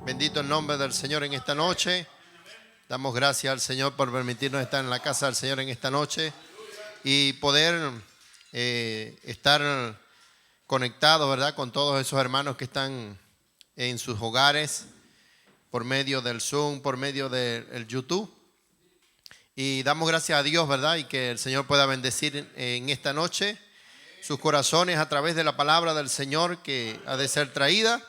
Bendito el nombre del Señor en esta noche. Damos gracias al Señor por permitirnos estar en la casa del Señor en esta noche y poder estar conectados, ¿verdad?, con todos esos hermanos que están en sus hogares por medio del Zoom, por medio del YouTube. Y damos gracias a Dios, ¿verdad?, y que el Señor pueda bendecir en esta noche sus corazones a través de la palabra del Señor que ha de ser traída.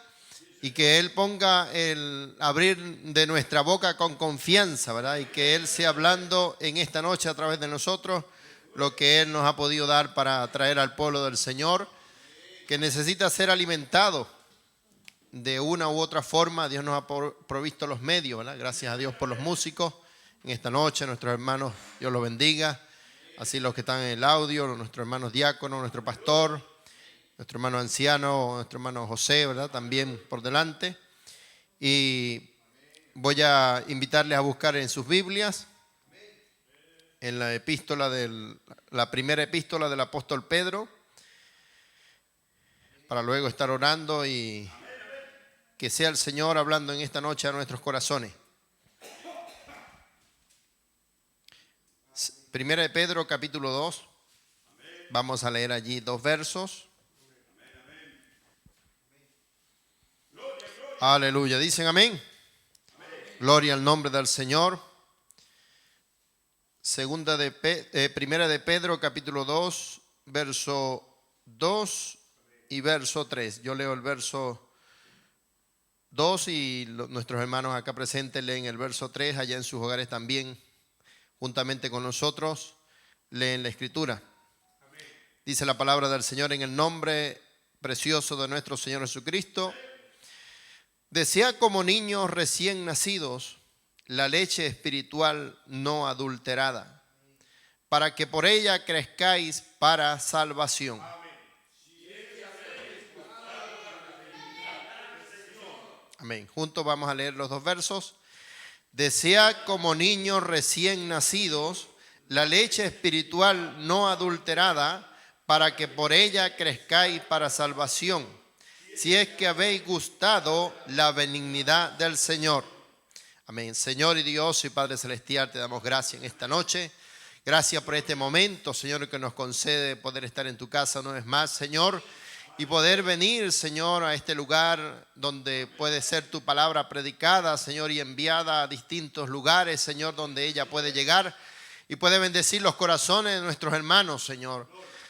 Y que Él ponga el abrir de nuestra boca con confianza, ¿verdad? Y que Él sea hablando en esta noche a través de nosotros lo que Él nos ha podido dar para traer al pueblo del Señor, que necesita ser alimentado de una u otra forma. Dios nos ha provisto los medios, ¿verdad? Gracias a Dios por los músicos en esta noche, nuestros hermanos, Dios los bendiga. Así los que están en el audio, nuestros hermanos diáconos, nuestro pastor, nuestro hermano anciano, nuestro hermano José, ¿verdad?, también por delante. Y voy a invitarles a buscar en sus Biblias, en la primera epístola del apóstol Pedro, para luego estar orando y que sea el Señor hablando en esta noche a nuestros corazones. Primera de Pedro, capítulo 2. Vamos a leer allí 2 versos. Aleluya. ¿Dicen amén? Gloria al nombre del Señor. Primera de Pedro, capítulo 2, verso 2 y verso 3. Yo leo el verso 2 y nuestros hermanos acá presentes leen el verso 3. Allá en sus hogares también, juntamente con nosotros, leen la Escritura. Dice la palabra del Señor en el nombre precioso de nuestro Señor Jesucristo. Desead como niños recién nacidos la leche espiritual no adulterada, para que por ella crezcáis para salvación. Amén. Juntos vamos a leer los 2 versos. Desead como niños recién nacidos la leche espiritual no adulterada, para que por ella crezcáis para salvación, si es que habéis gustado la benignidad del Señor. Amén. Señor y Dios y Padre Celestial, te damos gracias en esta noche. Gracias por este momento, Señor, que nos concede poder estar en tu casa una vez más, Señor, y poder venir, Señor, a este lugar donde puede ser tu palabra predicada, Señor, y enviada a distintos lugares, Señor, donde ella puede llegar y puede bendecir los corazones de nuestros hermanos, Señor.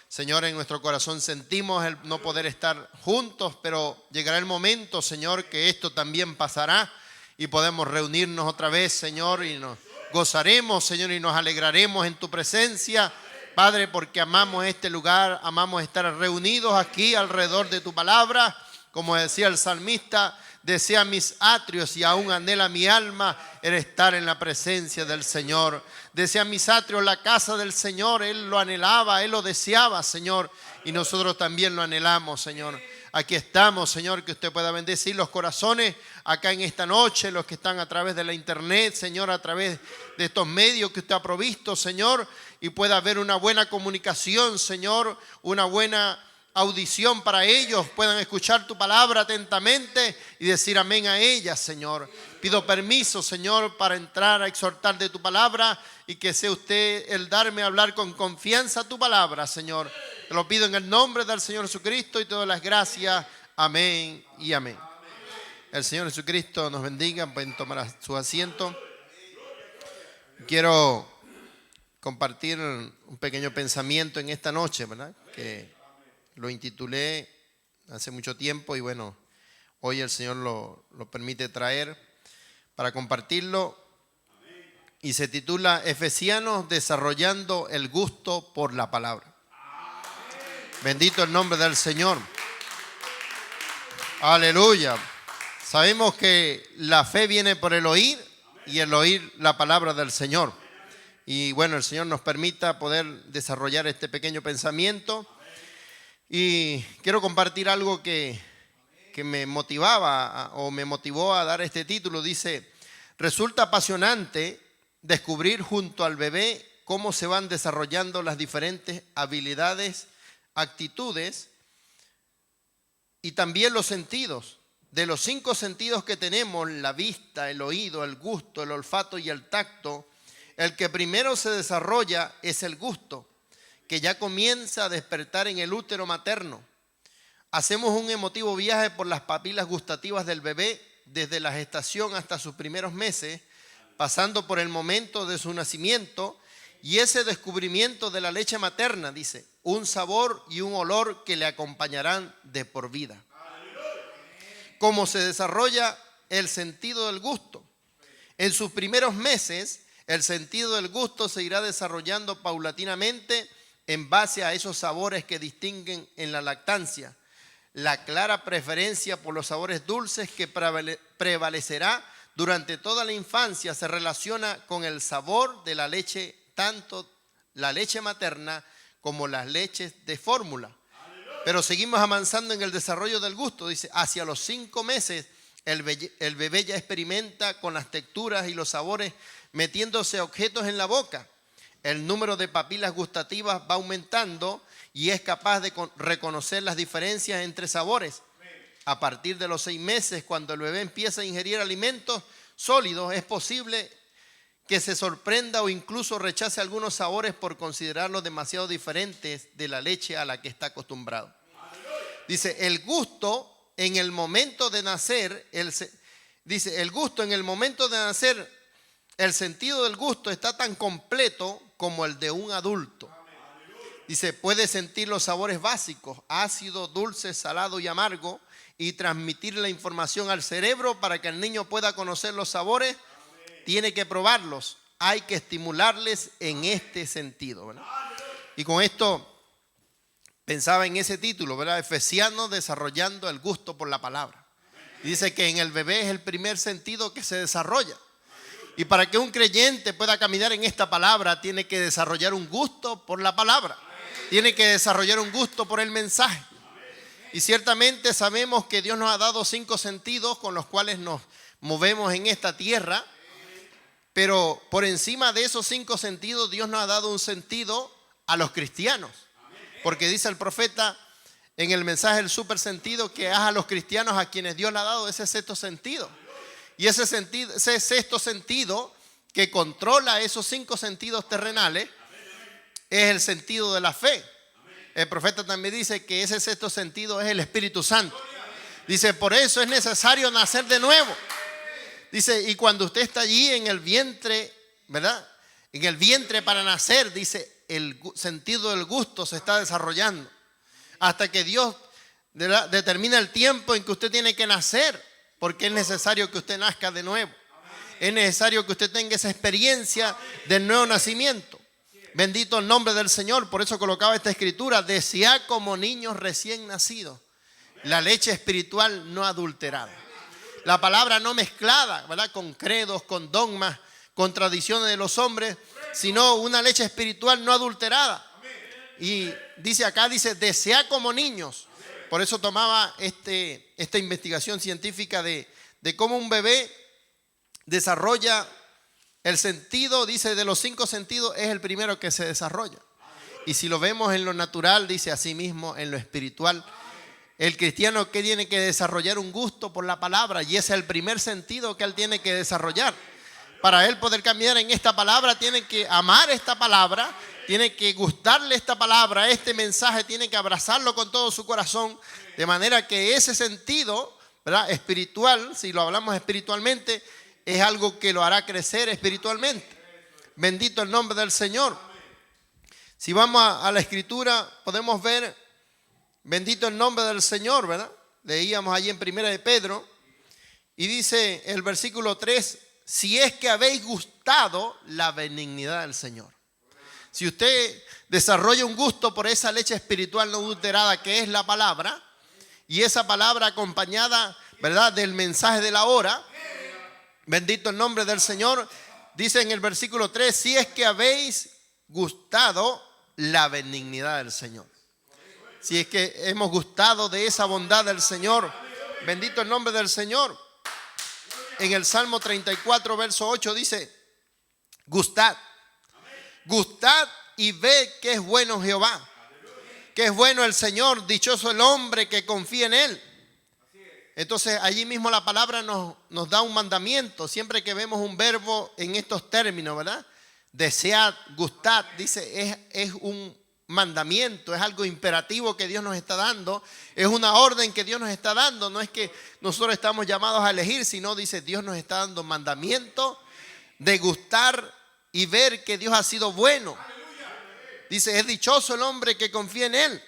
Señor, en nuestro corazón sentimos el no poder estar juntos, pero llegará el momento, Señor, que esto también pasará y podemos reunirnos otra vez, Señor, y nos gozaremos, Señor, y nos alegraremos en tu presencia, Padre, porque amamos este lugar, amamos estar reunidos aquí alrededor de tu palabra. Como decía el salmista, desea mis atrios y aún anhela mi alma el estar en la presencia del Señor. Desea mis atrios la casa del Señor. Él lo anhelaba, Él lo deseaba, Señor, y nosotros también lo anhelamos, Señor. Aquí estamos, Señor, que usted pueda bendecir los corazones acá en esta noche, los que están a través de la internet, Señor, a través de estos medios que usted ha provisto, Señor, y pueda haber una buena comunicación, Señor, una buena audición para ellos, puedan escuchar tu palabra atentamente y decir amén a ella, Señor. Pido permiso, Señor, para entrar a exhortar de tu palabra y que sea usted el darme a hablar con confianza tu palabra, Señor. Te lo pido en el nombre del Señor Jesucristo y te doy las gracias. Amén y amén. El Señor Jesucristo nos bendiga. Pueden tomar su asiento. Quiero compartir un pequeño pensamiento en esta noche, ¿verdad? Que lo intitulé hace mucho tiempo y bueno, hoy el Señor lo permite traer para compartirlo. Y se titula Efesianos desarrollando el gusto por la palabra. Bendito el nombre del Señor. Aleluya. Sabemos que la fe viene por el oír y el oír la palabra del Señor. Y bueno, el Señor nos permita poder desarrollar este pequeño pensamiento. Y quiero compartir algo que me motivaba o me motivó a dar este título. Dice, resulta apasionante descubrir junto al bebé cómo se van desarrollando las diferentes habilidades, actitudes y también los sentidos de los 5 sentidos que tenemos, la vista, el oído, el gusto, el olfato y el tacto, el que primero se desarrolla es el gusto, que ya comienza a despertar en el útero materno. Hacemos un emotivo viaje por las papilas gustativas del bebé desde la gestación hasta sus primeros meses, pasando por el momento de su nacimiento y ese descubrimiento de la leche materna, dice, un sabor y un olor que le acompañarán de por vida. Cómo se desarrolla el sentido del gusto. En sus primeros meses, el sentido del gusto se irá desarrollando paulatinamente en base a esos sabores que distinguen en la lactancia. La clara preferencia por los sabores dulces que prevalecerá durante toda la infancia se relaciona con el sabor de la leche, tanto la leche materna como las leches de fórmula. Pero seguimos avanzando en el desarrollo del gusto. Dice, hacia los 5 meses el bebé ya experimenta con las texturas y los sabores metiéndose objetos en la boca. El número de papilas gustativas va aumentando y es capaz de reconocer las diferencias entre sabores. A partir de los 6 meses, cuando el bebé empieza a ingerir alimentos sólidos, es posible que se sorprenda o incluso rechace algunos sabores por considerarlos demasiado diferentes de la leche a la que está acostumbrado. Dice, el gusto en el momento de nacer, el sentido del gusto está tan completo como el de un adulto. Dice, puede sentir los sabores básicos, ácido, dulce, salado y amargo, y transmitir la información al cerebro para que el niño pueda conocer los sabores. Tiene que probarlos, hay que estimularles en este sentido, ¿verdad? Y con esto pensaba en ese título, ¿verdad? Efesianos, desarrollando el gusto por la palabra. Y dice que en el bebé es el primer sentido que se desarrolla. Y para que un creyente pueda caminar en esta palabra, tiene que desarrollar un gusto por la palabra. Tiene que desarrollar un gusto por el mensaje. Y ciertamente sabemos que Dios nos ha dado 5 sentidos con los cuales nos movemos en esta tierra. Pero por encima de esos 5 sentidos, Dios nos ha dado un sentido a los cristianos. Porque dice el profeta en el mensaje del super sentido que es a los cristianos a quienes Dios le ha dado ese sexto sentido. Y ese sexto sentido que controla esos 5 sentidos terrenales es el sentido de la fe. El profeta también dice que ese sexto sentido es el Espíritu Santo. Dice, por eso es necesario nacer de nuevo. Dice, y cuando usted está allí en el vientre, ¿verdad? En el vientre para nacer, dice, el sentido del gusto se está desarrollando. Hasta que Dios determina el tiempo en que usted tiene que nacer, porque es necesario que usted nazca de nuevo. Es necesario que usted tenga esa experiencia del nuevo nacimiento. Bendito el nombre del Señor. Por eso colocaba esta escritura: desead como niños recién nacidos la leche espiritual no adulterada. La palabra no mezclada, ¿verdad? Con credos, con dogmas, con tradiciones de los hombres, sino una leche espiritual no adulterada. Y dice acá, dice, desead como niños. Por eso tomaba esta investigación científica de cómo un bebé desarrolla el sentido, dice, de los 5 sentidos es el primero que se desarrolla. Y si lo vemos en lo natural, dice así mismo en lo espiritual. El cristiano que tiene que desarrollar un gusto por la palabra, y ese es el primer sentido que él tiene que desarrollar. Para él poder caminar en esta palabra, tiene que amar esta palabra, tiene que gustarle esta palabra, este mensaje, tiene que abrazarlo con todo su corazón, de manera que ese sentido, ¿verdad?, espiritual, si lo hablamos espiritualmente, es algo que lo hará crecer espiritualmente. Bendito el nombre del Señor. Si vamos a la escritura, podemos ver, bendito el nombre del Señor, ¿verdad? Leíamos allí en 1 de Pedro, y dice el versículo 3, si es que habéis gustado la benignidad del Señor. Si usted desarrolla un gusto por esa leche espiritual no adulterada que es la palabra, y esa palabra acompañada, ¿verdad?, del mensaje de la hora, bendito el nombre del Señor, dice en el versículo 3, si es que habéis gustado la benignidad del Señor. Si es que hemos gustado de esa bondad del Señor, bendito el nombre del Señor. En el Salmo 34, verso 8 dice, gustad y ved que es bueno Jehová, que es bueno el Señor, dichoso el hombre que confía en Él. Entonces allí mismo la palabra nos da un mandamiento. Siempre que vemos un verbo en estos términos, ¿verdad? Desead, gustad, dice, es un mandamiento, es algo imperativo que Dios nos está dando, es una orden que Dios nos está dando. No es que nosotros estamos llamados a elegir, sino dice, Dios nos está dando mandamiento de gustar y ver que Dios ha sido bueno. Dice, es dichoso el hombre que confía en Él.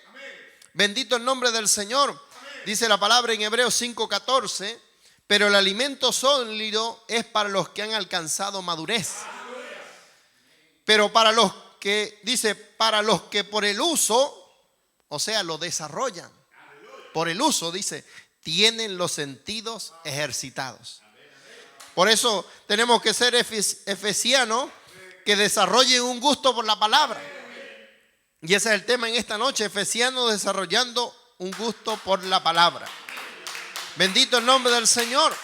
Bendito el nombre del Señor. Dice la palabra en Hebreos 5:14, pero el alimento sólido es para los que han alcanzado madurez. Pero para los que, dice, para los que por el uso, o sea, lo desarrollan. Por el uso, dice, tienen los sentidos ejercitados. Por eso tenemos que ser efesianos que desarrollen un gusto por la palabra. Y ese es el tema en esta noche, efesianos desarrollando un gusto por la palabra. Bendito el nombre del Señor.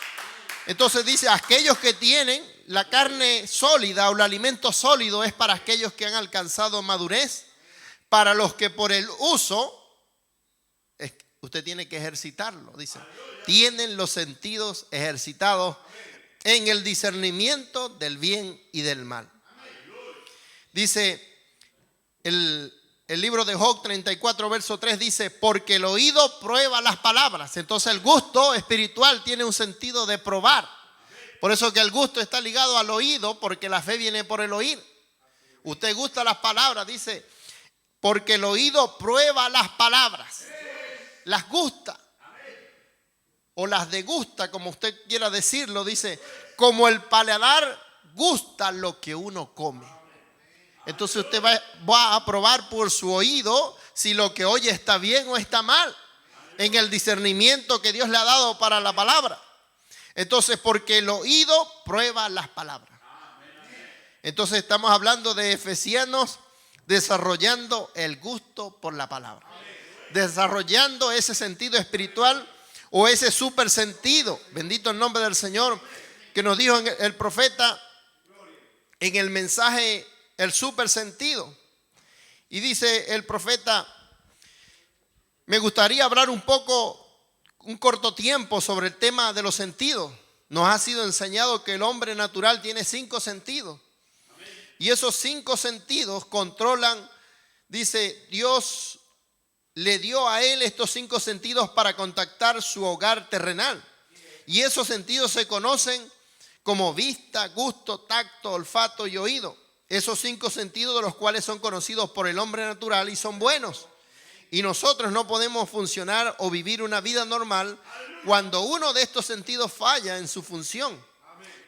Entonces dice, aquellos que tienen la carne sólida o el alimento sólido es para aquellos que han alcanzado madurez. Para los que por el uso, usted tiene que ejercitarlo, dice. Tienen los sentidos ejercitados en el discernimiento del bien y del mal. Dice el libro de Job 34 verso 3 dice, porque el oído prueba las palabras. Entonces el gusto espiritual tiene un sentido de probar. Por eso que el gusto está ligado al oído, porque la fe viene por el oír. Usted gusta las palabras, dice, porque el oído prueba las palabras. Las gusta. O las degusta, como usted quiera decirlo, dice, como el paladar gusta lo que uno come. Entonces usted va a probar por su oído si lo que oye está bien o está mal, en el discernimiento que Dios le ha dado para la palabra. Entonces, porque el oído prueba las palabras. Entonces estamos hablando de efesianos desarrollando el gusto por la palabra, desarrollando ese sentido espiritual o ese super sentido, bendito el nombre del Señor, que nos dijo el profeta en el mensaje, el super sentido. Y dice el profeta, me gustaría hablar un corto tiempo sobre el tema de los sentidos. Nos ha sido enseñado que el hombre natural tiene 5 sentidos. Y esos 5 sentidos controlan, dice, Dios le dio a él estos 5 sentidos para contactar su hogar terrenal. Y esos sentidos se conocen como vista, gusto, tacto, olfato y oído. Esos 5 sentidos de los cuales son conocidos por el hombre natural y son buenos. Y nosotros no podemos funcionar o vivir una vida normal cuando uno de estos sentidos falla en su función.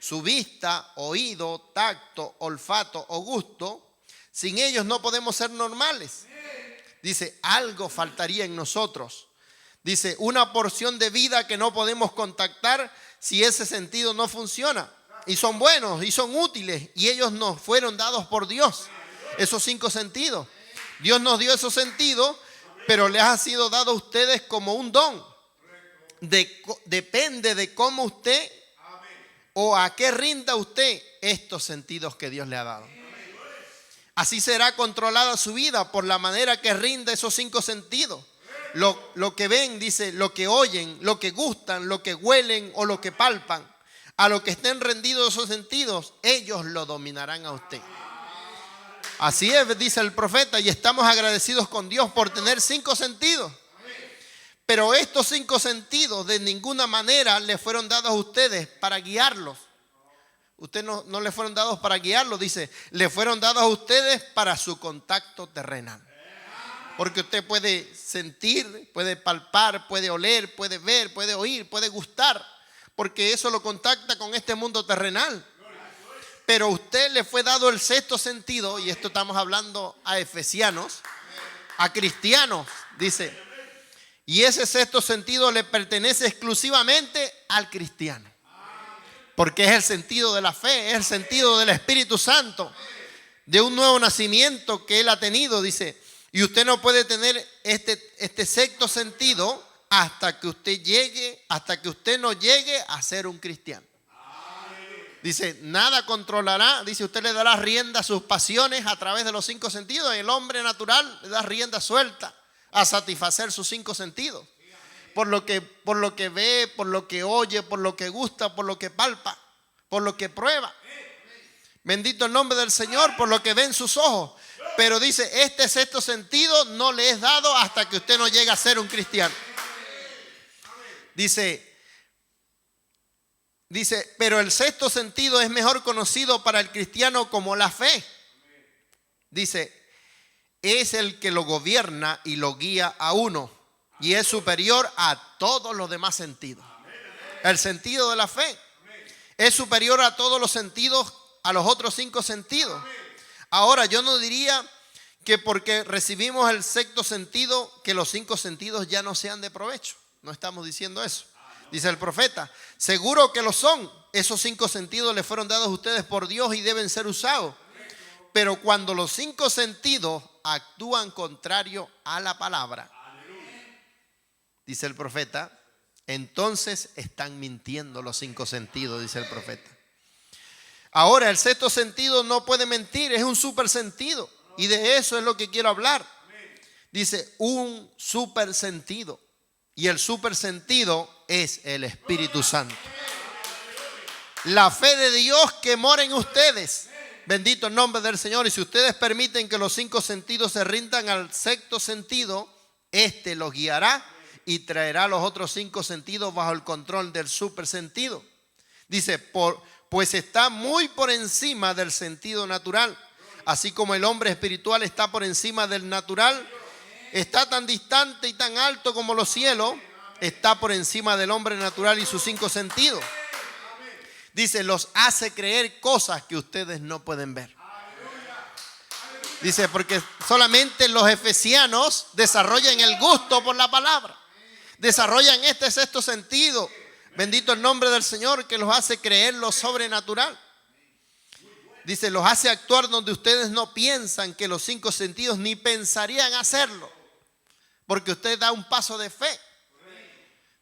Su vista, oído, tacto, olfato o gusto, sin ellos no podemos ser normales. Dice, algo faltaría en nosotros. Dice, una porción de vida que no podemos contactar si ese sentido no funciona. Y son buenos y son útiles y ellos nos fueron dados por Dios. Esos 5 sentidos. Dios nos dio esos sentidos, pero les ha sido dado a ustedes como un don. Depende de cómo usted o a qué rinda usted estos sentidos que Dios le ha dado. Así será controlada su vida por la manera que rinda esos 5 sentidos. Lo que ven, dice, lo que oyen, lo que gustan, lo que huelen o lo que palpan. A lo que estén rendidos esos sentidos, ellos lo dominarán a usted. Así es, dice el profeta, y estamos agradecidos con Dios por tener 5 sentidos. Pero estos 5 sentidos de ninguna manera le fueron dados a ustedes para guiarlos. Ustedes no le fueron dados para guiarlos, dice, le fueron dados a ustedes para su contacto terrenal. Porque usted puede sentir, puede palpar, puede oler, puede ver, puede oír, puede gustar. Porque eso lo contacta con este mundo terrenal. Pero a usted le fue dado el 6º sentido, y esto estamos hablando a efesianos, a cristianos, dice. Y ese 6º sentido le pertenece exclusivamente al cristiano. Porque es el sentido de la fe, es el sentido del Espíritu Santo, de un nuevo nacimiento que él ha tenido, dice. Y usted no puede tener este 6º sentido hasta que usted no llegue a ser un cristiano. Dice, nada controlará, dice, usted le dará rienda a sus pasiones a través de los 5 sentidos. El hombre natural le da rienda suelta a satisfacer sus 5 sentidos. por lo que ve, por lo que oye, por lo que gusta, por lo que palpa, por lo que prueba. Bendito el nombre del Señor, por lo que ve en sus ojos. Pero dice, este sexto sentido no le es dado hasta que usted no llegue a ser un cristiano. Dice, pero el sexto sentido es mejor conocido para el cristiano como la fe. Dice, es el que lo gobierna y lo guía a uno y es superior a todos los demás sentidos. El sentido de la fe es superior a todos los sentidos, a los otros 5 sentidos. Ahora, yo no diría que porque recibimos el sexto sentido, que los 5 sentidos ya no sean de provecho. No estamos diciendo eso. Dice el profeta, seguro que lo son. Esos 5 sentidos le fueron dados a ustedes por Dios y deben ser usados. Pero cuando los 5 sentidos actúan contrario a la palabra, dice el profeta, entonces están mintiendo los 5 sentidos, dice el profeta. Ahora, el sexto sentido no puede mentir, es un super sentido. Y de eso es lo que quiero hablar. Dice, un super sentido. Y el super sentido es el Espíritu Santo. La fe de Dios que mora en ustedes. Bendito el nombre del Señor. Y si ustedes permiten que los 5 sentidos se rindan al sexto sentido, este los guiará y traerá los otros 5 sentidos bajo el control del super sentido. Dice, pues está muy por encima del sentido natural. Así como el hombre espiritual está por encima del natural, está tan distante y tan alto como los cielos, está por encima del hombre natural y sus 5 sentidos. Dice, los hace creer cosas que ustedes no pueden ver. Dice, porque solamente los efesianos desarrollan el gusto por la palabra. Desarrollan este sexto sentido. Bendito el nombre del Señor, que los hace creer lo sobrenatural. Dice, los hace actuar donde ustedes no piensan, que los 5 sentidos ni pensarían hacerlo. Porque usted da un paso de fe.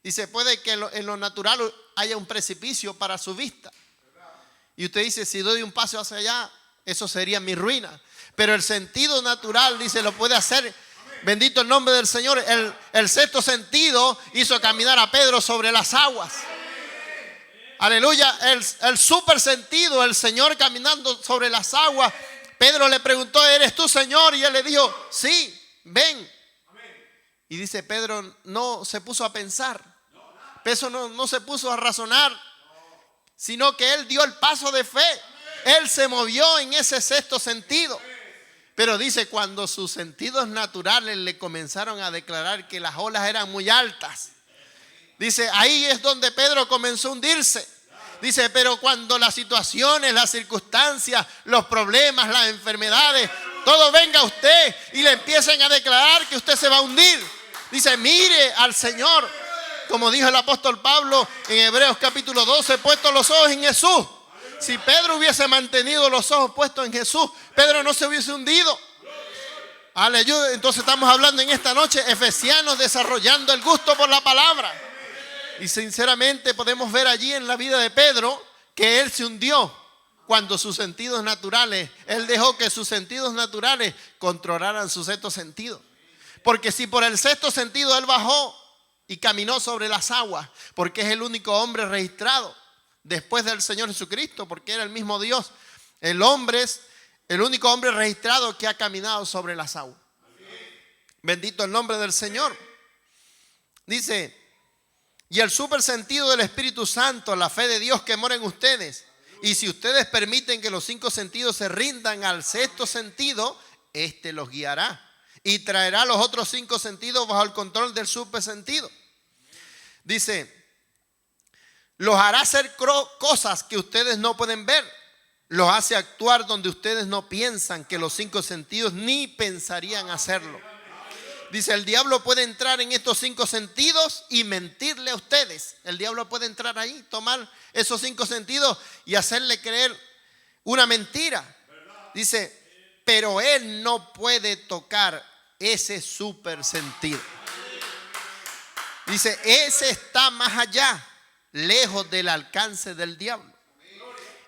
Dice, puede que en lo natural haya un precipicio para su vista. Y usted dice, si doy un paso hacia allá, eso sería mi ruina. Pero el sentido natural, dice, lo puede hacer. Bendito el nombre del Señor. El sexto sentido hizo caminar a Pedro sobre las aguas. Aleluya. El super sentido, el Señor caminando sobre las aguas. Pedro le preguntó, ¿eres tú, Señor? Y él le dijo, sí, ven. Y dice, Pedro no se puso a pensar. Pedro no se puso a razonar, sino que él dio el paso de fe. Él se movió en ese sexto sentido. Pero dice, cuando sus sentidos naturales le comenzaron a declarar que las olas eran muy altas, dice, ahí es donde Pedro comenzó a hundirse. Dice, pero cuando las situaciones, las circunstancias, los problemas, las enfermedades, todo venga a usted y le empiecen a declarar que usted se va a hundir. Dice, mire al Señor. Como dijo el apóstol Pablo en Hebreos capítulo 12, puesto los ojos en Jesús. Si Pedro hubiese mantenido los ojos puestos en Jesús, Pedro no se hubiese hundido. Aleluya. Entonces estamos hablando en esta noche, efesianos desarrollando el gusto por la palabra. Y sinceramente podemos ver allí en la vida de Pedro que él se hundió cuando sus sentidos naturales, él dejó que sus sentidos naturales controlaran su sexto sentido. Porque si por el sexto sentido él bajó y caminó sobre las aguas, porque es el único hombre registrado después del Señor Jesucristo, porque era el mismo Dios. El hombre es el único hombre registrado que ha caminado sobre las aguas. Bendito el nombre del Señor. Dice, y el super sentido del Espíritu Santo, la fe de Dios que mora en ustedes. Y si ustedes permiten que los 5 sentidos se rindan al sexto sentido, este los guiará y traerá los otros 5 sentidos bajo el control del super sentido. Dice, los hará hacer cosas que ustedes no pueden ver. Los hace actuar donde ustedes no piensan, que los 5 sentidos ni pensarían hacerlo. Dice, el diablo puede entrar en estos 5 sentidos y mentirle a ustedes. El diablo puede entrar ahí, tomar esos 5 sentidos y hacerle creer una mentira. Dice, pero él no puede tocar ese super sentido. Dice, ese está más allá, lejos del alcance del diablo.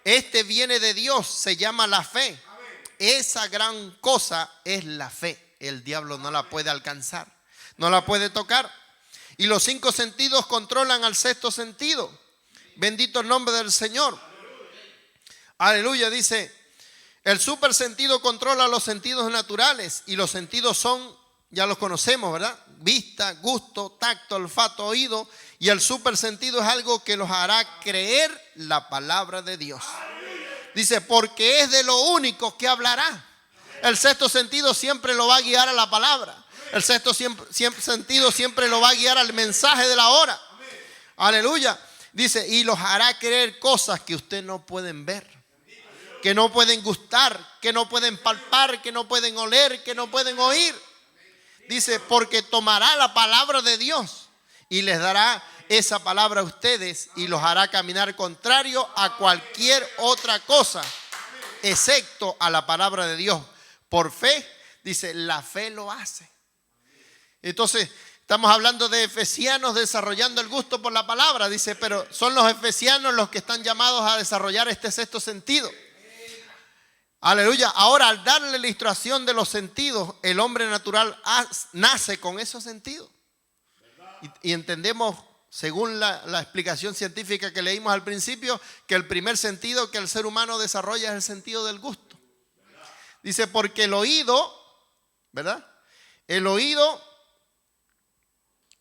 Este viene de Dios, se llama la fe. Esa gran cosa es la fe. El diablo no la puede alcanzar, no la puede tocar. Y los 5 sentidos controlan al sexto sentido. Bendito el nombre del Señor. Aleluya, dice, el super sentido controla los sentidos naturales y los sentidos son, ya los conocemos, ¿verdad? Vista, gusto, tacto, olfato, oído. Y el super sentido es algo que los hará creer la palabra de Dios. Dice, porque es de lo único que hablará. El sexto sentido siempre lo va a guiar a la palabra. El sexto sentido siempre lo va a guiar al mensaje de la hora. Aleluya. Dice, y los hará creer cosas que usted no pueden ver, que no pueden gustar, que no pueden palpar, que no pueden oler, que no pueden oír. Dice, porque tomará la palabra de Dios y les dará esa palabra a ustedes y los hará caminar contrario a cualquier otra cosa, excepto a la palabra de Dios. Por fe, dice, la fe lo hace. Entonces, estamos hablando de efesianos desarrollando el gusto por la palabra. Dice, pero son los efesianos los que están llamados a desarrollar este sexto sentido. Aleluya. Ahora, al darle la ilustración de los sentidos, el hombre natural nace con esos sentidos. Y entendemos, según la explicación científica que leímos al principio, que el primer sentido que el ser humano desarrolla es el sentido del gusto. Dice, porque el oído, ¿verdad? El oído,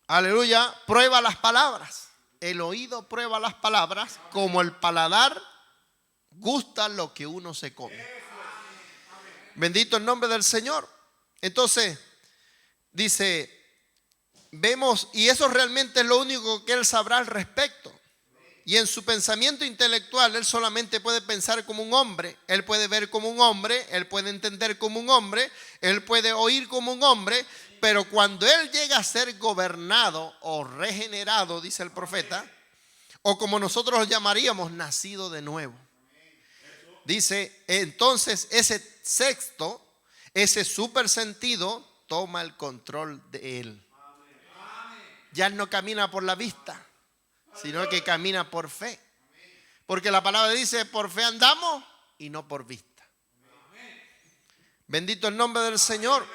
aleluya, prueba las palabras. El oído prueba las palabras como el paladar gusta lo que uno se come. Bendito el nombre del Señor. Entonces, dice, vemos, y eso realmente es lo único que él sabrá al respecto. Y en su pensamiento intelectual, él solamente puede pensar como un hombre, él puede ver como un hombre, él puede entender como un hombre, él puede oír como un hombre, pero cuando él llega a ser gobernado o regenerado, dice el profeta, o como nosotros lo llamaríamos, nacido de nuevo. Dice, entonces ese sexto, ese super sentido, toma el control de él. Ya él no camina por la vista, sino que camina por fe. Porque la palabra dice, por fe andamos y no por vista. Bendito el nombre del Señor.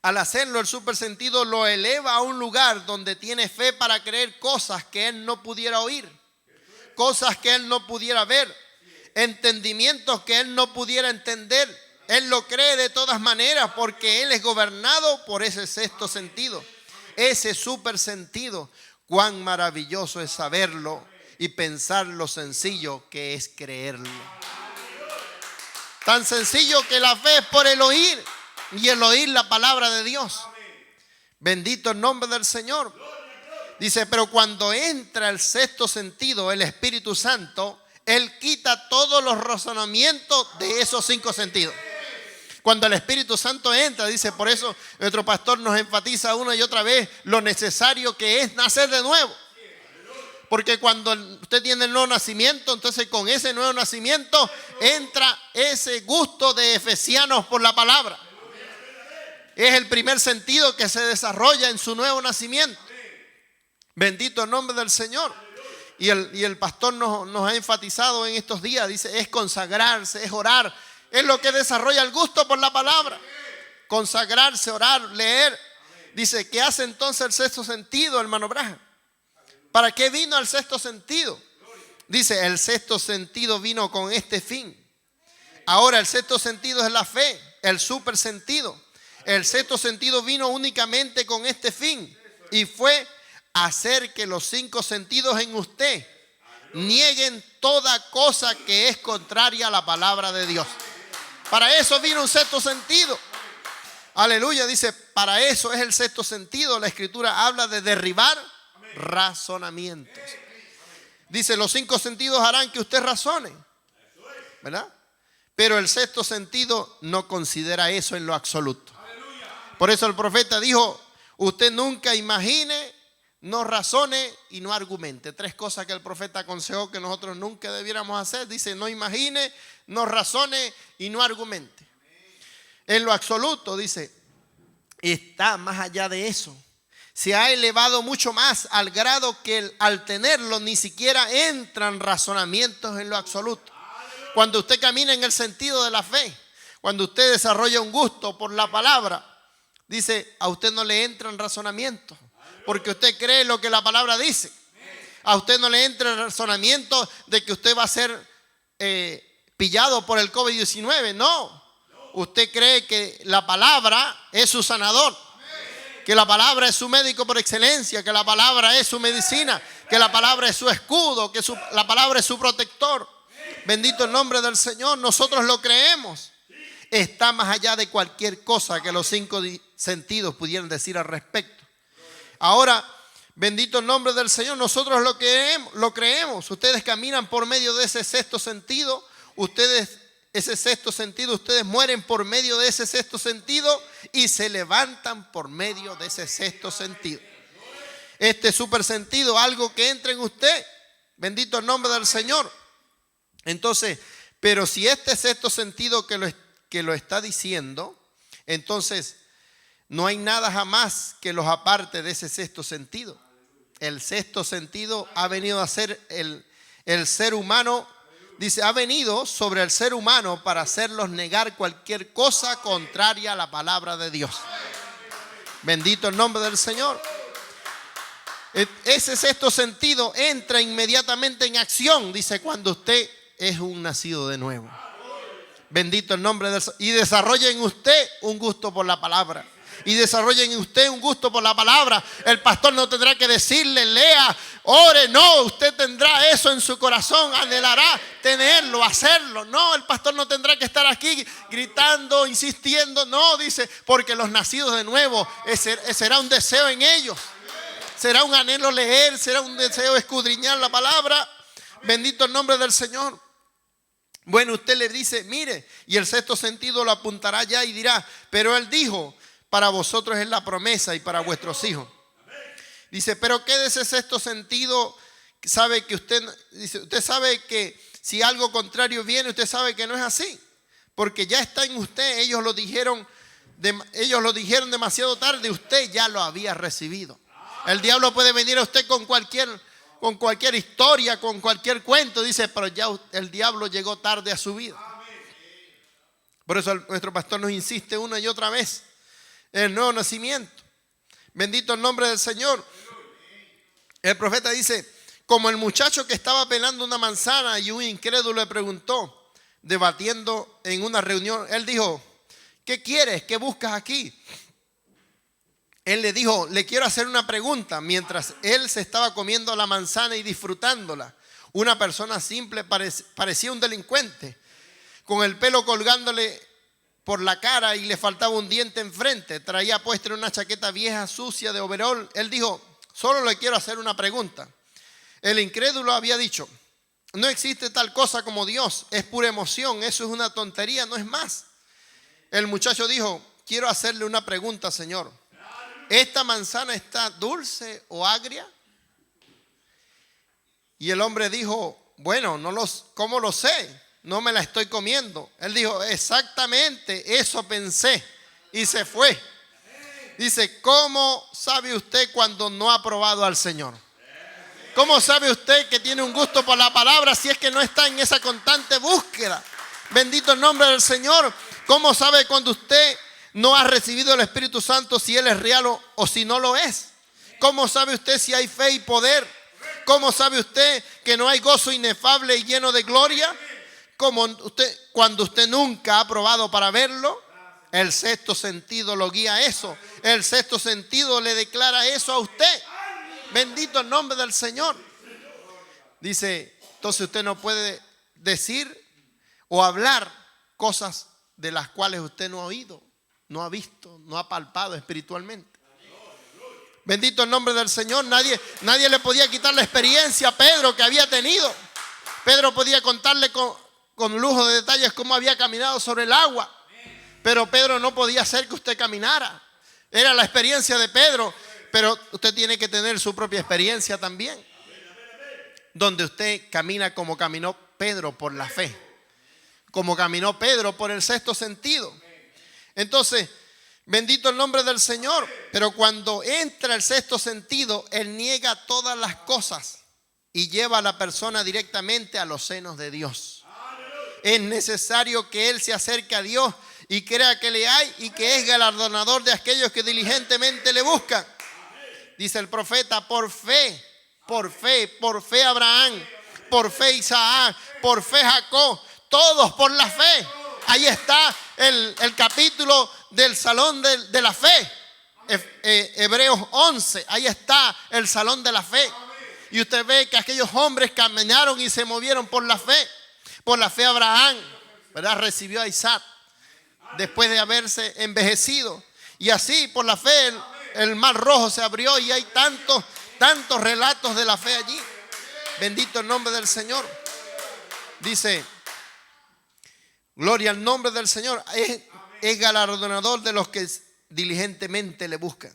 Al hacerlo, el supersentido lo eleva a un lugar donde tiene fe para creer cosas que él no pudiera oír, cosas que él no pudiera ver, entendimientos que él no pudiera entender. Él lo cree de todas maneras porque él es gobernado por ese sexto sentido, ese supersentido. Cuán maravilloso es saberlo y pensar lo sencillo que es creerlo. Tan sencillo que la fe es por el oír y el oír la palabra de Dios. Bendito el nombre del Señor. Dice, pero cuando entra el sexto sentido, el Espíritu Santo, él quita todos los razonamientos de esos 5 sentidos. Cuando el Espíritu Santo entra, dice, por eso nuestro pastor nos enfatiza una y otra vez lo necesario que es nacer de nuevo. Porque cuando usted tiene el nuevo nacimiento, entonces con ese nuevo nacimiento entra ese gusto de efesianos por la palabra. Es el primer sentido que se desarrolla en su nuevo nacimiento. Bendito el nombre del Señor. Y el pastor nos ha enfatizado en estos días, dice, es consagrarse, es orar. Es lo que desarrolla el gusto por la palabra. Consagrarse, orar, leer. Dice, ¿qué hace entonces el sexto sentido, hermano Braja? ¿Para qué vino el sexto sentido? Dice, el sexto sentido vino con este fin. Ahora el sexto sentido es la fe, el super sentido. El sexto sentido vino únicamente con este fin. Y fue hacer que los 5 sentidos en usted nieguen toda cosa que es contraria a la palabra de Dios. Para eso vino un sexto sentido. Aleluya, dice, para eso es el sexto sentido. La Escritura habla de derribar razonamientos. Dice, los 5 sentidos harán que usted razone, ¿verdad? Pero el sexto sentido no considera eso en lo absoluto. Por eso el profeta dijo, usted nunca imagine, no razone y no argumente. 3 cosas que el profeta aconsejó que nosotros nunca debiéramos hacer. Dice, no imagine, no razone y no argumente. En lo absoluto, dice, está más allá de eso. Se ha elevado mucho más al grado que al tenerlo ni siquiera entran razonamientos en lo absoluto. Cuando usted camina en el sentido de la fe, cuando usted desarrolla un gusto por la palabra, dice, a usted no le entran razonamientos. porque usted cree lo que la palabra dice. A usted no le entra el razonamiento de que usted va a ser pillado por el COVID-19. No. Usted cree que la palabra es su sanador, que la palabra es su médico por excelencia, que la palabra es su medicina, que la palabra es su escudo, que la palabra es su protector. Bendito el nombre del Señor. Nosotros lo creemos. Está más allá de cualquier cosa que los 5 sentidos pudieran decir al respecto. Ahora, bendito el nombre del Señor, nosotros lo creemos. Ustedes caminan por medio de ese sexto sentido. Ese sexto sentido, ustedes mueren por medio de ese sexto sentido y se levantan por medio de ese sexto sentido. Este super sentido, algo que entra en usted. Bendito el nombre del Señor. Entonces, pero si este sexto sentido que lo está diciendo, entonces no hay nada jamás que los aparte de ese sexto sentido. El sexto sentido ha venido a ser el ser humano. Dice, ha venido sobre el ser humano para hacerlos negar cualquier cosa contraria a la palabra de Dios. Bendito el nombre del Señor. Ese sexto sentido entra inmediatamente en acción, dice, cuando usted es un nacido de nuevo. Bendito el nombre del Señor. Y desarrolla en usted un gusto por la palabra. Y desarrolla en usted un gusto por la palabra. El pastor no tendrá que decirle, lea, ore. No, usted tendrá eso en su corazón. Anhelará tenerlo, hacerlo. No, el pastor no tendrá que estar aquí gritando, insistiendo. No, dice, porque los nacidos de nuevo, será un deseo en ellos. Será un anhelo leer, será un deseo escudriñar la palabra. Bendito el nombre del Señor. Bueno, usted le dice, mire, y el sexto sentido lo apuntará ya y dirá, pero él dijo, para vosotros es la promesa y para vuestros hijos. Dice, pero ¿qué de ese sexto sentido? Sabe que usted sabe que si algo contrario viene, usted sabe que no es así. Porque ya está en usted. Ellos lo dijeron demasiado tarde. Usted ya lo había recibido. El diablo puede venir a usted con cualquier historia, con cualquier cuento. Dice, pero ya el diablo llegó tarde a su vida. Por eso nuestro pastor nos insiste una y otra vez. El nuevo nacimiento. Bendito el nombre del Señor. El profeta dice, como el muchacho que estaba pelando una manzana y un incrédulo le preguntó, debatiendo en una reunión, él dijo, ¿qué quieres? ¿Qué buscas aquí? Él le dijo, le quiero hacer una pregunta. Mientras él se estaba comiendo la manzana y disfrutándola, una persona simple parecía un delincuente, con el pelo colgándole por la cara y le faltaba un diente enfrente. Traía puesta una chaqueta vieja, sucia, de overol. Él dijo, solo le quiero hacer una pregunta. El incrédulo había dicho, no existe tal cosa como Dios, es pura emoción, eso es una tontería, no es más. El muchacho dijo, quiero hacerle una pregunta, Señor. ¿Esta manzana está dulce o agria? Y el hombre dijo, bueno, ¿cómo lo sé? No me la estoy comiendo. Él dijo, exactamente, eso pensé. Y se fue. Dice, ¿cómo sabe usted cuando no ha probado al Señor? ¿Cómo sabe usted que tiene un gusto por la palabra si es que no está en esa constante búsqueda? Bendito el nombre del Señor. ¿Cómo sabe cuando usted no ha recibido el Espíritu Santo si Él es real o si no lo es? ¿Cómo sabe usted si hay fe y poder? ¿Cómo sabe usted que no hay gozo inefable y lleno de gloria? Cuando usted nunca ha probado para verlo, el sexto sentido lo guía a eso. El sexto sentido le declara eso a usted. Bendito el nombre del Señor. Dice, entonces usted no puede decir o hablar cosas de las cuales usted no ha oído, no ha visto, no ha palpado espiritualmente. Bendito el nombre del Señor. Nadie le podía quitar la experiencia a Pedro que había tenido. Pedro podía contarle con lujo de detalles cómo había caminado sobre el agua. Pero Pedro no podía hacer que usted caminara. Era la experiencia de Pedro. Pero usted tiene que tener su propia experiencia también. Donde usted camina como caminó Pedro por la fe. Como caminó Pedro por el sexto sentido. Entonces, bendito el nombre del Señor. Pero cuando entra el sexto sentido, Él niega todas las cosas y lleva a la persona directamente a los senos de Dios. Es necesario que Él se acerque a Dios y crea que le hay y que es galardonador de aquellos que diligentemente le buscan. Dice el profeta, por fe Abraham, por fe Isaac, por fe Jacob, todos por la fe. Ahí está el capítulo del salón de la fe. Hebreos 11, ahí está el salón de la fe. Y usted ve que aquellos hombres caminaron y se movieron por la fe. Por la fe Abraham, ¿verdad?, recibió a Isaac después de haberse envejecido. Y así por la fe el mar rojo se abrió y hay tantos relatos de la fe allí. Bendito el nombre del Señor. Dice, gloria al nombre del Señor. Es galardonador de los que diligentemente le buscan.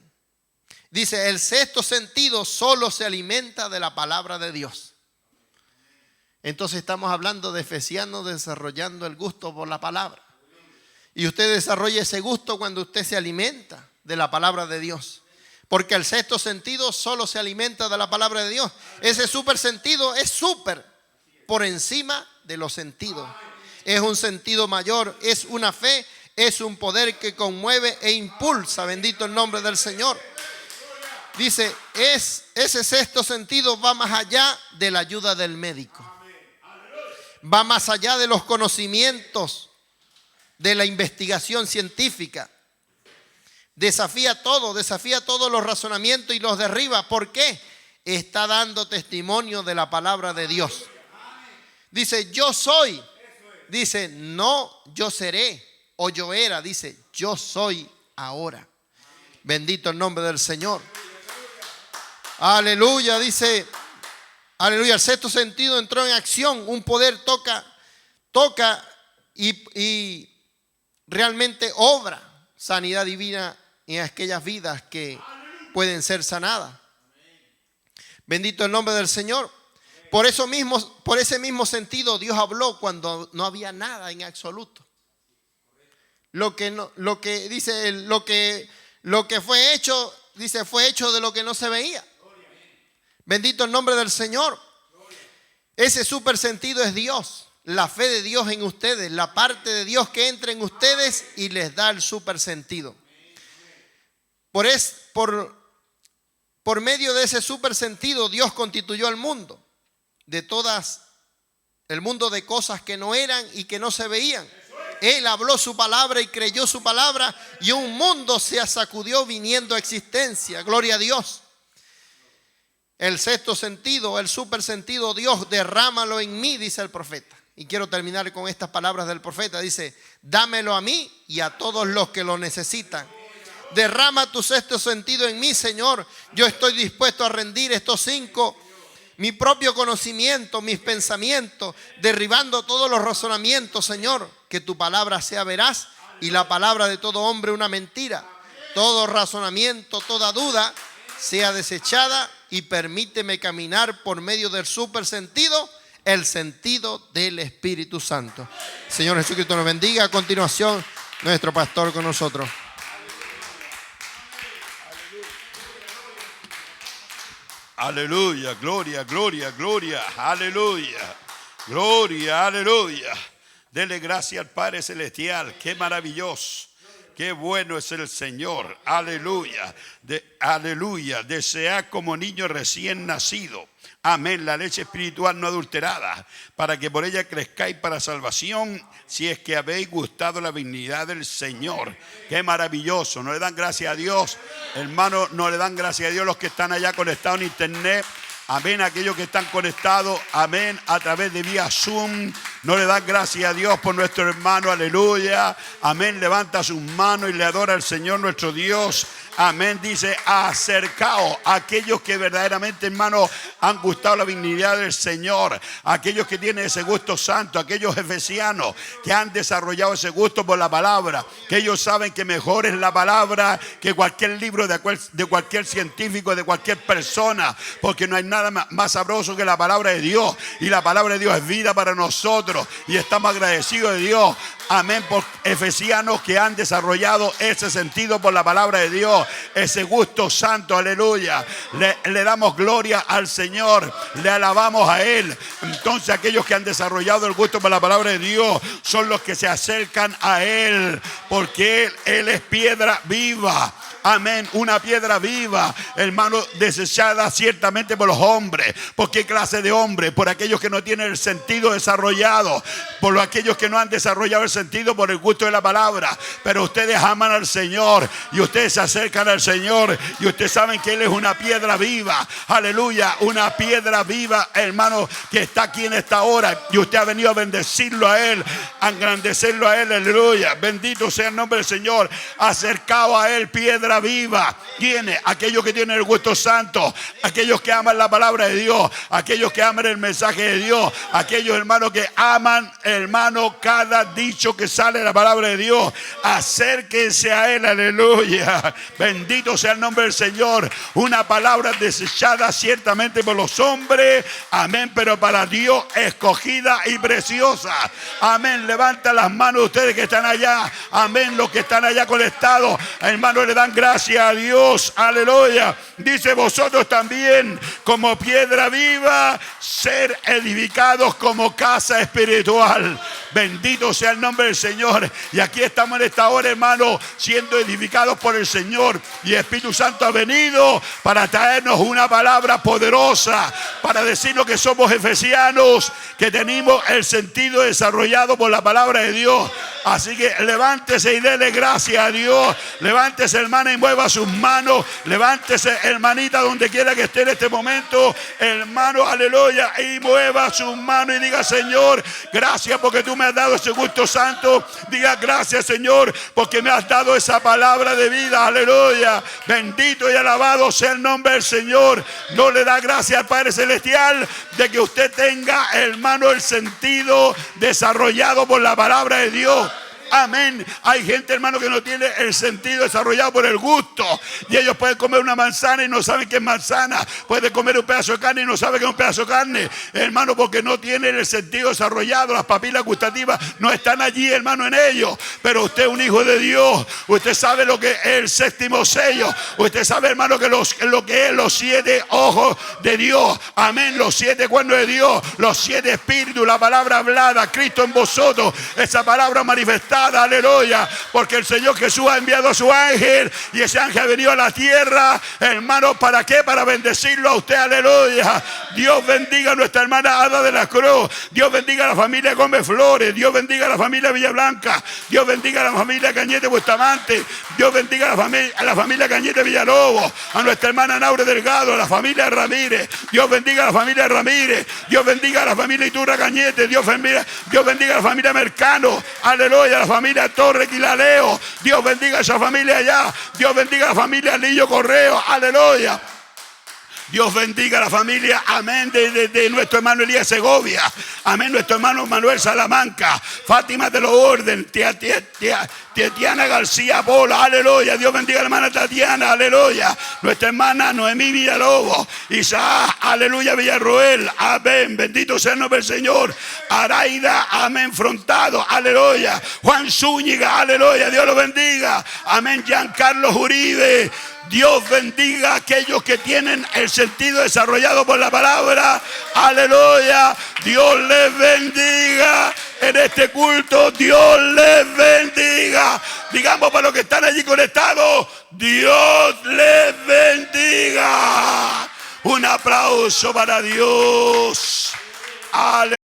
Dice, el sexto sentido solo se alimenta de la palabra de Dios. Entonces estamos hablando de efesianos desarrollando el gusto por la palabra. Y usted desarrolla ese gusto cuando usted se alimenta de la palabra de Dios. Porque el sexto sentido solo se alimenta de la palabra de Dios. Ese super sentido es súper por encima de los sentidos. Es un sentido mayor, es una fe, es un poder que conmueve e impulsa. Bendito el nombre del Señor. Dice, ese sexto sentido va más allá de la ayuda del médico. Va más allá de los conocimientos, de la investigación científica. Desafía todos los razonamientos y los derriba. ¿Por qué? Está dando testimonio de la palabra de Dios. Dice, yo soy. Dice, no yo seré o yo era. Dice, yo soy ahora. Bendito el nombre del Señor. Aleluya, dice, aleluya. El sexto sentido entró en acción. Un poder toca y realmente obra sanidad divina en aquellas vidas que pueden ser sanadas. Bendito el nombre del Señor. Por ese mismo sentido Dios habló cuando no había nada en absoluto. Lo que fue hecho, dice, fue hecho de lo que no se veía. Bendito el nombre del Señor. Ese super sentido es Dios. La fe de Dios en ustedes, la parte de Dios que entra en ustedes y les da el super sentido. Por medio de ese super sentido, Dios constituyó el mundo. El mundo de cosas que no eran y que no se veían. Él habló su palabra y creyó su palabra y un mundo se sacudió viniendo a existencia. Gloria a Dios. El sexto sentido, el super sentido, Dios, derrámalo en mí, dice el profeta. Y quiero terminar con estas palabras del profeta. Dice, dámelo a mí y a todos los que lo necesitan. Derrama tu sexto sentido en mí, Señor. Yo estoy dispuesto a rendir estos 5, mi propio conocimiento, mis pensamientos, derribando todos los razonamientos, Señor. Que tu palabra sea veraz y la palabra de todo hombre una mentira. Todo razonamiento, toda duda sea desechada y permíteme caminar por medio del super sentido, el sentido del Espíritu Santo. Señor Jesucristo nos bendiga. A continuación, nuestro pastor con nosotros. Aleluya, gloria, gloria, gloria, aleluya, gloria, aleluya. Dele gracias al Padre Celestial, qué maravilloso, qué bueno es el Señor, aleluya, aleluya. Desead como niño recién nacido, amén, la leche espiritual no adulterada, para que por ella crezcáis para salvación, si es que habéis gustado la benignidad del Señor. Qué maravilloso. ¿No le dan gracias a Dios, hermano? ¿No le dan gracias a Dios los que están allá conectados en internet? Amén, aquellos que están conectados, amén, a través de vía Zoom. No le dan gracias a Dios por nuestro hermano, aleluya. Amén, levanta sus manos y le adora al Señor nuestro Dios. Amén, dice, acercaos a aquellos que verdaderamente, hermanos, han gustado la benignidad del Señor. Aquellos que tienen ese gusto santo, aquellos efesianos que han desarrollado ese gusto por la palabra. Que ellos saben que mejor es la palabra que cualquier libro de cualquier científico, de cualquier persona. Porque no hay nada nada más sabroso que la palabra de Dios. Y la palabra de Dios es vida para nosotros. Y estamos agradecidos de Dios. Amén, por efesianos que han desarrollado ese sentido por la palabra de Dios, ese gusto santo, aleluya. Le damos gloria al Señor, le alabamos a Él. Entonces aquellos que han desarrollado el gusto por la palabra de Dios son los que se acercan a Él, porque Él es piedra viva. Amén, una piedra viva, hermano, desechada ciertamente por los hombres. ¿Por qué clase de hombre? Por aquellos que no tienen el sentido desarrollado, por aquellos que no han desarrollado el sentido por el gusto de la palabra. Pero ustedes aman al Señor y ustedes se acercan al Señor y ustedes saben que Él es una piedra viva. Aleluya, una piedra viva, hermano, que está aquí en esta hora y usted ha venido a bendecirlo a Él, a engrandecerlo a Él, aleluya. Bendito sea el nombre del Señor. Acercado a Él, piedra viva. Tiene aquellos que tienen el gusto santo, aquellos que aman la palabra de Dios, aquellos que aman el mensaje de Dios, aquellos hermanos que aman, hermano, cada dicho que sale de la palabra de Dios. Acérquense a Él, aleluya. Bendito sea el nombre del Señor. Una palabra desechada ciertamente por los hombres, amén, pero para Dios escogida y preciosa. Amén. Levanta las manos ustedes que están allá, amén, los que están allá conectados, hermano, le dan gracias a Dios, aleluya. Dice: vosotros también, como piedra viva, ser edificados como casa espiritual. Bendito sea el nombre del Señor. Y aquí estamos en esta hora, hermano, siendo edificados por el Señor. Y el Espíritu Santo ha venido para traernos una palabra poderosa, para decirnos que somos efesianos, que tenemos el sentido desarrollado por la palabra de Dios. Así que levántese y dele gracias a Dios. Levántese, hermana, y mueva sus manos. Levántese, hermanita, donde quiera que esté en este momento, hermano, aleluya, y mueva sus manos y diga: Señor, gracias porque tú me has dado ese gusto santo. Diga: gracias, Señor, porque me has dado esa palabra de vida, aleluya. Bendito y alabado sea el nombre del Señor. No le da gracias al Padre Celestial de que usted tenga, hermano, el sentido desarrollado por la palabra de Dios. Amén. Hay gente, hermano, que no tiene el sentido desarrollado por el gusto. Y ellos pueden comer una manzana y no saben que es manzana. Pueden comer un pedazo de carne y no saben que es un pedazo de carne. Hermano, porque no tienen el sentido desarrollado. Las papilas gustativas no están allí, hermano, en ellos. Pero usted es un hijo de Dios. Usted sabe lo que es el séptimo sello. Usted sabe, hermano, que lo que es los 7 ojos de Dios. Amén. Los 7 cuernos de Dios. Los 7 espíritus. La palabra hablada. Cristo en vosotros. Esa palabra manifestada. Aleluya, porque el Señor Jesús ha enviado a su ángel y ese ángel ha venido a la tierra, hermano, ¿para qué? Para bendecirlo a usted, aleluya. Dios bendiga a nuestra hermana Ada de la Cruz. Dios bendiga a la familia Gómez Flores. Dios bendiga a la familia Villablanca. Dios bendiga a la familia Cañete Bustamante. Dios bendiga a la familia Cañete Villalobos, a nuestra hermana Naure Delgado, a la familia Ramírez. Dios bendiga a la familia Ramírez. Dios bendiga a la familia Iturra Cañete. Dios bendiga a la familia Mercano, aleluya, a la familia Torre Quilaleo. Dios bendiga a esa familia allá. Dios bendiga a la familia Lillo Correo, aleluya. Dios bendiga a la familia, amén, de nuestro hermano Elías Segovia. Amén, nuestro hermano Manuel Salamanca. Fátima de los Orden, Tiana García Pola, aleluya. Dios bendiga a la hermana Tatiana, aleluya. Nuestra hermana Noemí Villalobos. Isaac, aleluya, Villarroel, amén. Bendito sea el nombre del Señor. Araida, amén, Frontado, aleluya. Juan Zúñiga, aleluya. Dios lo bendiga. Amén, Giancarlo Uribe. Dios bendiga a aquellos que tienen el sentido desarrollado por la palabra. Aleluya. Dios les bendiga en este culto. Dios les bendiga. Digamos para los que están allí conectados: Dios les bendiga. Un aplauso para Dios. Aleluya.